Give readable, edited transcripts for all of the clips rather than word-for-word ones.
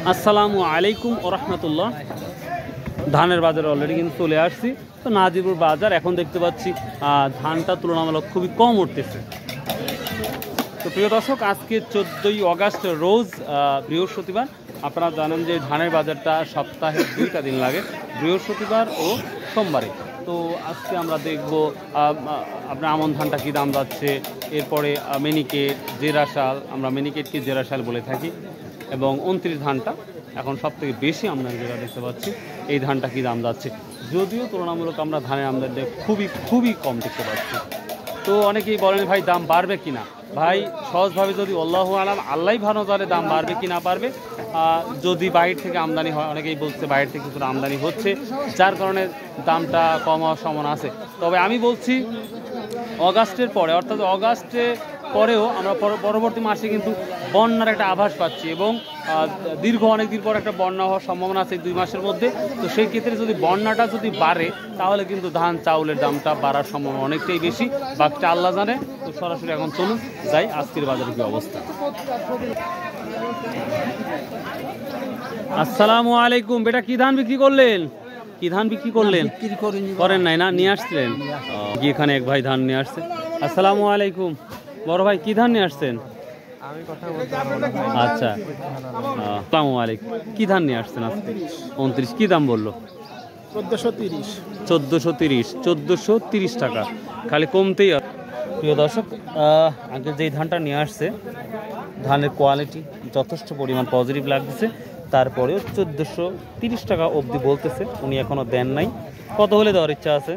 আসসালামু আলাইকুম ওয়া রাহমাতুল্লাহ। ধানের বাজারে অলরেডি কিন্তু চলে আসছি। তো নাজিরপুর বাজার এখন দেখতে পাচ্ছি ধানটা তুলনামূলক খুবই কম উঠতেছে। তো প্রিয় দর্শক, আজকে 14ই অগাস্ট রোজ বৃহস্পতিবার। আপনারা জানেন যে ধানের বাজারটা সপ্তাহে 2টা দিন লাগে, বৃহস্পতিবার ও সোমবারে। তো আজকে আমরা দেখব আপনার আমন ধানটা কী দাম যাচ্ছে, এরপরে মিনিকেট, জেরাশাল, আমরা মিনিকেটকে জেরাশাল বলে থাকি, এবং 29 ধানটা এখন সবথেকে বেশি আমদানি যেটা দেখতে পাচ্ছি, এই ধানটা কী দাম যাচ্ছে। যদিও তুলনামূলক আমরা ধানের আমদানিটা খুবই কম দেখতে পাচ্ছি। তো অনেকেই বলেন ভাই দাম বাড়বে কিনা। ভাই সহজভাবে যদি আল্লাহু আলাম, আল্লাহই ভালো জানে দাম বাড়বে কি না পারবে। যদি বাইরে থেকে আমদানি হয়, অনেকেই বলছে বাইরে থেকে কিছুটা আমদানি হচ্ছে, যার কারণে দামটা কম হওয়ার সম্ভাবনা আছে। তবে আমি বলছি অগাস্টের পরে, অর্থাৎ অগাস্টে পরেও আমরা পরবর্তী মাসে কিন্তু বন্যার একটা আভাস পাচ্ছি, এবং দীর্ঘ অনেক দিন পর একটা বন্যা হওয়ার সম্ভাবনা আছে 2 মাসের মধ্যে। তো সেই ক্ষেত্রে যদি বন্যাটা যদি বাড়ে, তাহলে কিন্তু ধান চাউলের দামটা বাড়ার সম্ভাবনা অনেকটাই বেশি। বাকিটা আল্লাহ জানে। তো সরাসরি এখন চলুন যাই আজকের বাজারে কি অবস্থা। আসসালামু আলাইকুম। বেটা কি ধান বিক্রি করলেন? কি ধান বিক্রি করলেন? করেন নাই না, নিয়ে আসছিলেন? এখানে এক ভাই ধান নিয়ে আসছে। আসসালামু আলাইকুম। বড় ভাই কি ধান নিয়ে আসছেন? আচ্ছা, আসসালামু আলাইকুম। কি ধান নিয়ে আসছেন আজকে? 29। কি দাম বললো? 1430 টাকা, খালি কমতেই। প্রিয় দর্শক, আগে যেই ধানটা নিয়ে আসছে, ধানের কোয়ালিটি যথেষ্ট পরিমাণ পজিটিভ লাগতেছে। তারপরেও 1430 টাকা অবধি বলতেছে, উনি এখনো দেন নাই। কত হলে দেওয়ার ইচ্ছা আছে?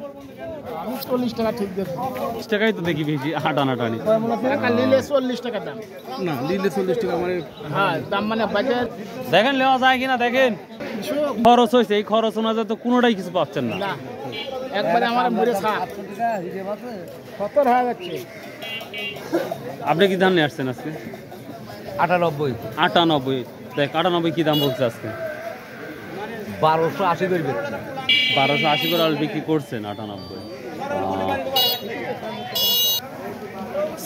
40 টাকা ঠিক দেখুন। 40 টাকাই তো দেখি বেশি হাঁটানাটানি। লিলে 40 টাকা দাম না, লিলে 40 টাকা মানে হ্যাঁ দাম, মানে বাজার দেখেন নেওয়া যায় কিনা দেখেন। খরচ হয়েছে, এই খরচ অনুযায়ী তো কোনোটাই কিছু পাচ্ছেন না। একবারে আমার মরে 70 হয়ে যাচ্ছে। আপনি কি ধান নিয়ে আসছেন আজকে? 98। দেখ 98 কি দাম বলছে আজকে? 1280 করে 1280 করে আল বিক্রি করছেন 98।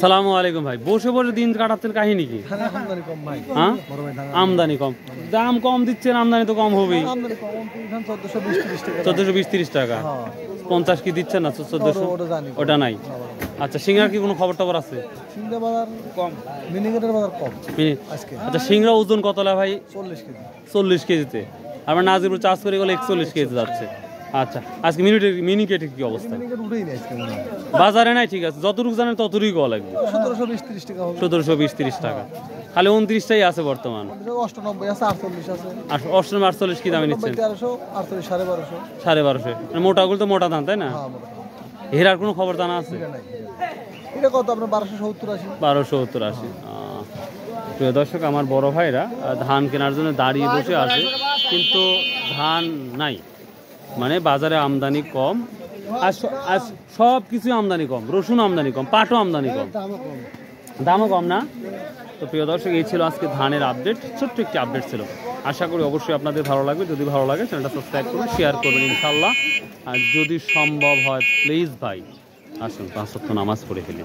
সালামু আলাইকুম ভাই। বসে বসে দিন কাটাচ্ছেন, কাহিনী কি? হ্যাঁ, আমদানি কম, দাম কম দিচ্ছেন, আমদানি তো কম হবেই। 1420-30 টাকা। 50 কি দিচ্ছেন না? 1400 ওটা নাই। আচ্ছা, সিংড়ার কি কোনো খবর টবর আছে? আচ্ছা, সিংড়া ওজন কত ভাই? 40 কেজিতে। আমরা নাজিরপুর চাষ করে গেলে 41 কেজি যাচ্ছে। আচ্ছা, আজকে মিনিকেটের কি অবস্থা? বাজারে নাই, ঠিক আছে, যতটুকু জানেন ততটুকুই কল লাগবে। 1720-30 টাকা, খালি 29টাই আছে বর্তমান। 98-48 কি দামে নিচ্ছেন? 1250। মোটাগুলো তো মোটা ধান, তাই না? হেরার কোনো খবর জানা আছে? 1270-80। প্রিয় দর্শক, আমার বড় ভাইরা ধান কেনার জন্য দাঁড়িয়ে বসে আছে, কিন্তু ধান নাই, মানে বাজারে আমদানি কম। আর সব কিছুই আমদানি কম, রসুন আমদানি কম, পাটও আমদানি কম, দামও কম না। তো প্রিয় দর্শক, এই ছিল আজকে ধানের আপডেট, ছোট্ট একটি আপডেট ছিল। আশা করি অবশ্যই আপনাদের ভালো লাগবে। যদি ভালো লাগে চ্যানেলটা সাবস্ক্রাইব করবেন, শেয়ার করবেন ইনশাল্লাহ। আর যদি সম্ভব হয় প্লিজ ভাই আসুন 5 ওয়াক্ত নামাজ পড়ে ফেলি।